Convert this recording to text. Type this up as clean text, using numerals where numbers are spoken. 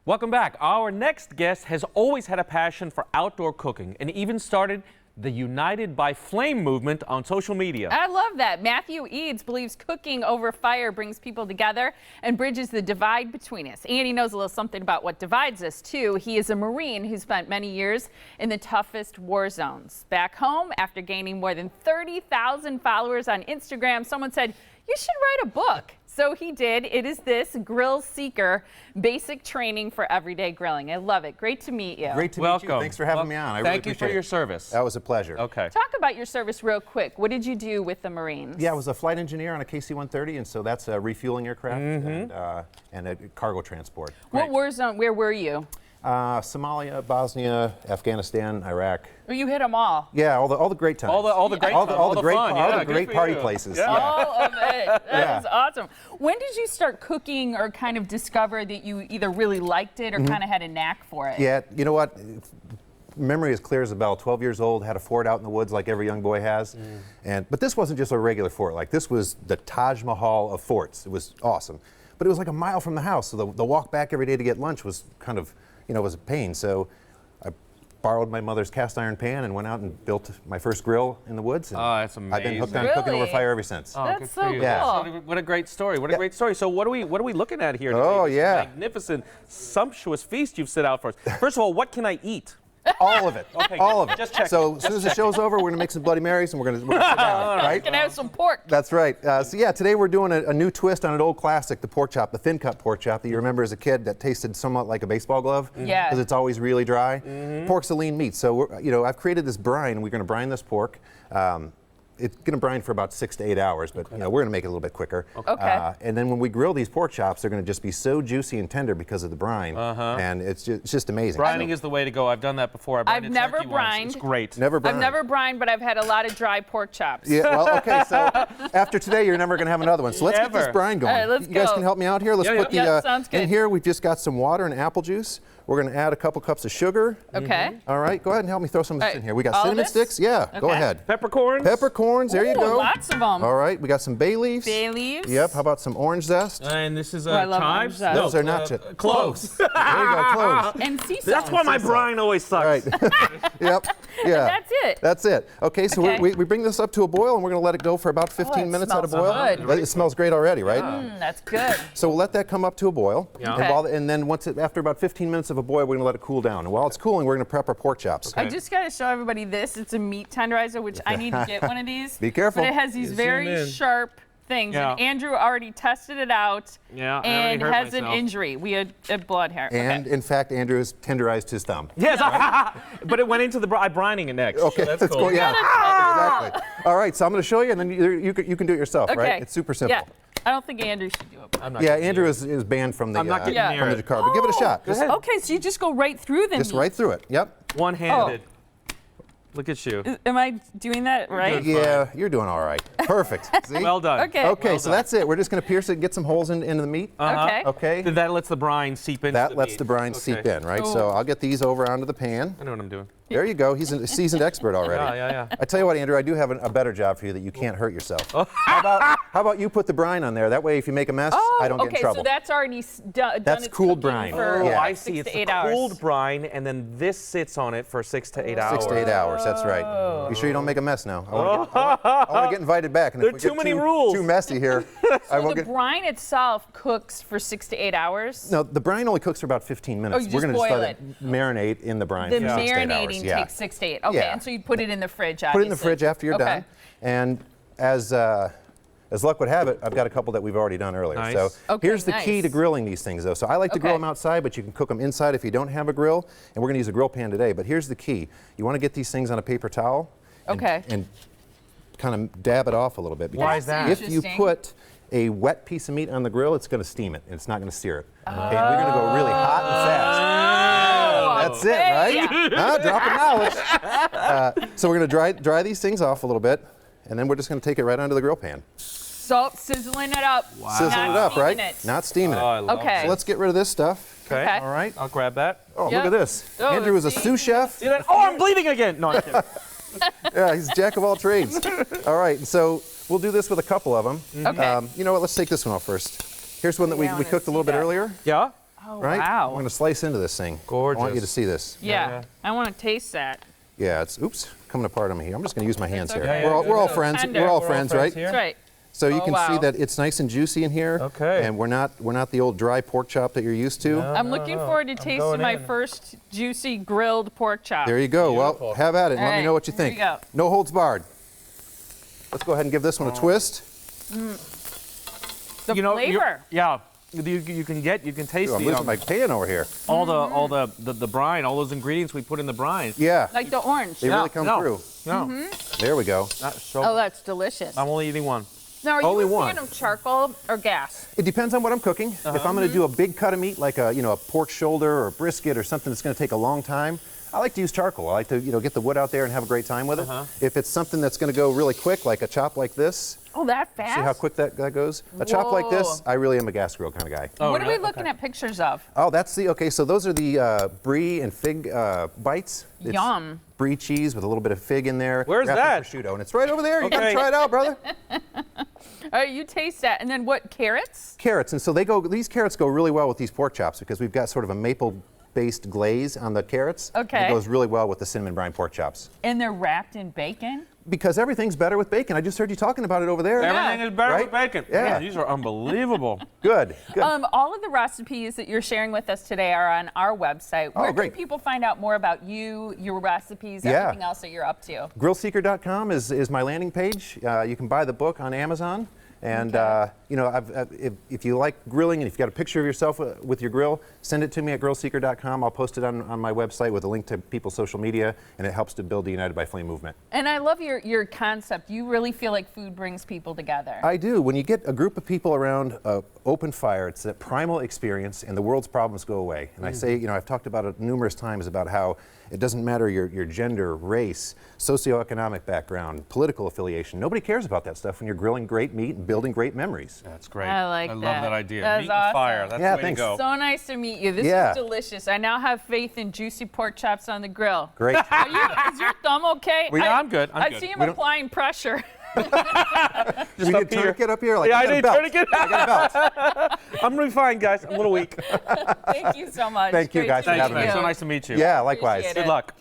Welcome back. Our next guest has always had a passion for outdoor cooking and even started the United by Flame movement on social media. I love that. Matthew Eads believes cooking over fire brings people together and bridges the divide between us. And he knows a little something about what divides us, too. He is a Marine who spent many years in the toughest war zones. Back home, after gaining more than 30,000 followers on Instagram, someone said, "You should write a book." So he did. It is this Grill Seeker, basic training for everyday grilling. I love it. Great to meet you. Great to meet you. Thanks for having me on. I really Thank you for your service. That was a pleasure. Okay. Talk about your service real quick. What did you do with the Marines? Yeah, I was a flight engineer on a KC-130, and so that's a refueling aircraft and a cargo transport. What war zone? Where were you? Somalia, Bosnia, Afghanistan, Iraq. Well, you hit them all. Yeah, all the great times. All the great all times, the great fun. all the Good great for party you. places. Yeah. All of it. That is awesome. When did you start cooking or kind of discover that you either really liked it or kind of had a knack for it? Yeah, you know what? Memory is clear as a bell. 12 years old, had a fort out in the woods like every young boy has. But this wasn't just a regular fort. Like, this was the Taj Mahal of forts. It was awesome. But it was like a mile from the house, so the walk back every day to get lunch was kind of, was a pain. So I borrowed my mother's cast iron pan and went out and built my first grill in the woods. And Oh, that's amazing. I've been hooked on Really? cooking over fire ever since. Oh, That's good so for you. cool. What a great story. What a great story. So what are we looking at here today? Oh, This yeah. magnificent, sumptuous feast you've set out for us. First of all, what can I eat? All of it. Okay, All of it. just checking. So as soon as the show's over, we're going to make some Bloody Marys and we're going to sit down, right? Can I have some pork? That's right. So yeah, today we're doing a new twist on an old classic, the pork chop, the thin cut pork chop that you remember as a kid that tasted somewhat like a baseball glove. Yeah. Because it's always really dry. Pork's a lean meat, so I've created this brine. We're going to brine this pork. It's going to brine for about 6 to 8 hours, but we're going to make it a little bit quicker. Okay. And then when we grill these pork chops, they're going to just be so juicy and tender because of the brine, and it's just amazing. Brining is the way to go. I've done that before. I've never turkey once. brined. It's great. Never brined. I've never brined, but I've had a lot of dry pork chops. Yeah, well, okay, so after today, you're never going to have another one. So let's get this Never. brine going. All right, let's you guys go. can help me out here. Let's Yeah, put yeah. the Sounds good. in here. We've just got some water and apple juice. We're going to add a couple cups of sugar. Okay. All right, go ahead and help me throw some of this All right, in here. We got all of cinnamon this? sticks. Yeah, go Okay. ahead. Peppercorns. Peppercorns. There you Ooh, go. lots of them. All right, we got some bay leaves. Bay leaves. Yep. How about some orange zest? And this is I love orange chives. zest. Those are not cloves. There you go. Cloves. And sea salt. That's why my brine always sucks. All right. Yep. Yeah. That's it. That's it. Okay, so Okay. we bring this up to a boil and we're going to let it go for about 15 it minutes at a smells boil. good. It smells great already, right? That's good. So we'll let that come up to a boil, Yeah. and, Okay. and then after about 15 minutes of a boil, we're going to let it cool down. And while it's cooling, we're going to prep our pork chops. I just got to show everybody this. It's a meat tenderizer, which I need to get one of these. Be careful. But it has these Zoom very in. sharp things. Yeah. And Andrew already tested it out Yeah, I and already hurt has an myself. injury. We had blood here. And in fact, Andrew has tenderized his thumb. Yes, but it went into the I'm brining it next. Okay, so that's cool. Yeah, exactly. All right, so I'm going to show you, and then you can do it yourself, Okay. right? It's super simple. Yeah. I don't think Andrew should do it. I'm not Yeah, getting Andrew near is banned from the I'm not getting Yeah. near from the it. car, but give it a shot. Go ahead. Okay, so you just go right through the Just meat. right through it. Yep. One-handed. Look at you. Am I doing that right? Yeah, you're doing all right. Perfect. See? Well done. Okay. Okay, Well so done. that's it. We're just going to pierce it and get some holes into the meat. Okay. Okay. Then that lets the brine seep into That the lets meat. the brine Okay. seep in, right? Cool. So I'll get these over onto the pan. I know what I'm doing. There you go. He's a seasoned expert already. Yeah. I tell you what, Andrew, I do have a better job for you that you can't hurt yourself. How about you put the brine on there? That way, if you make a mess, Oh, I don't get in okay, trouble. so that's already done. That's its cooled cooking brine. For Oh, Yeah. I 6 see. It's to the 8 hours. cooled brine, and then this sits on it for 6 to 8 hours. 6 to 8 hours. That's right. You sure you don't make a mess now? I want to get invited back. And There if are we too get many rules. Too messy here. I won't The get. brine itself cooks for 6 to 8 hours. No, the brine only cooks for about 15 minutes. Oh, you We're just gonna boil let it. marinate in the brine The for 6 to 8 hours. marinating Yeah. takes 6 to 8. Okay, Yeah. and so you put it in the fridge, obviously. Put it in the fridge after you're Okay. done. And as luck would have it, I've got a couple that we've already done earlier. Nice. So Okay, here's the key nice. to grilling these things, though. So I like to grill Okay. them outside, but you can cook them inside if you don't have a grill. And we're going to use a grill pan today. But here's the key: you want to get these things on a paper towel. Okay. And kind of dab it off a little bit. Why is that? If you Interesting. put a wet piece of meat on the grill, it's going to steam it, and it's not going to sear it. Okay, and we're going to go really hot and fast. That's it, right? Huh? Dropping knowledge. So we're going to dry these things off a little bit, and then we're just going to take it right onto the grill pan. So sizzling it up. Sizzling Not it up, steaming right? it. Not steaming it. Oh, I love Okay. So let's get rid of this stuff. Okay. Okay. All right. I'll grab that. Oh, Yep. look at this. Oh, Andrew is a see? sous chef. See that? Oh, I'm bleeding again. No, I'm kidding. Yeah, he's a jack of all trades. All right, so we'll do this with a couple of them. Okay. You know what? Let's take this one off first. Here's one that Yeah, I we wanna cooked a little see bit that. earlier. Yeah? Oh, right? wow. I'm going to slice into this thing. Gorgeous. I want you to see this. Yeah, I want to taste that. Yeah, it's, oops, coming apart on me here. I'm just going to use my hands here. okay. We're all So friends. tender. We're all We're all friends, friends right? here. That's right. So you Oh, can see wow. that it's nice and juicy in here. Okay. And we're not the old dry pork chop that you're used to. I'm looking forward to tasting going my in. first juicy grilled pork chop. There you go. Beautiful. Well, have at it and All let me right, know what you here we think. go. No holds barred. Let's go ahead and give this one a twist. The You know, flavor. yeah. You can taste Ooh, I'm the, losing my pan over here. all the brine, all those ingredients we put in the brine. Yeah, Like the orange. they really come through. No, There we go. that's so. Oh, that's delicious. I'm only eating one. Now, are only you a one. fan of charcoal or gas? It depends on what I'm cooking. If I'm going to do a big cut of meat, like a pork shoulder or a brisket or something that's going to take a long time, I like to use charcoal. I like to get the wood out there and have a great time with it. If it's something that's going to go really quick, like a chop like this, Oh, that fast? see how quick that goes? A chop like this, Whoa. I really am a gas grill kind of guy. Oh, What are we really? looking at pictures of? Oh, okay, so those are the brie and fig bites. It's Yum. Brie cheese with a little bit of fig in there. Where's wrapped in that? prosciutto, and it's right over there. You got to Okay. try it out, brother. All right, you taste that. And then what, carrots? Carrots, and so these carrots go really well with these pork chops because we've got sort of a maple-based glaze on the carrots. Okay. It goes really well with the cinnamon brine pork chops. And they're wrapped in bacon? Because everything's better with bacon. I just heard you talking about it over there. Everything is better with Right? bacon. Yeah. Man, these are unbelievable. Good. All of the recipes that you're sharing with us today are on our website. Where great. can people find out more about you, your recipes, Yeah. everything else that you're up to? Grillseeker.com is my landing page. You can buy the book on Amazon. And if you like grilling and if you've got a picture of yourself with your grill, send it to me at grillseeker.com. I'll post it on my website with a link to people's social media, and it helps to build the United by Flame movement. And I love your concept. You really feel like food brings people together. I do. When you get a group of people around an open fire, it's that primal experience, and the world's problems go away. And I say, I've talked about it numerous times about how it doesn't matter your gender, race, socioeconomic background, political affiliation. Nobody cares about that stuff when you're grilling great meat and building great memories. That's great. I like I love that. that idea. That's Meat awesome. and fire. That's Yeah, the way thanks. to go. So nice to meet you. This Yeah. is delicious. I now have faith in juicy pork chops on the grill. Great. Is your thumb okay? I'm good. I'm I good. see him We don't- applying pressure. Just You up need here. tourniquet up here? Like, Yeah, I I got a need belt. tourniquet. I got a belt. I'm really fine, guys. I'm a little weak. Thank you so much. Thank you, Great guys, to for meet Thanks, having man. me. you. So nice to meet you. Yeah, likewise. Appreciate Good it. luck.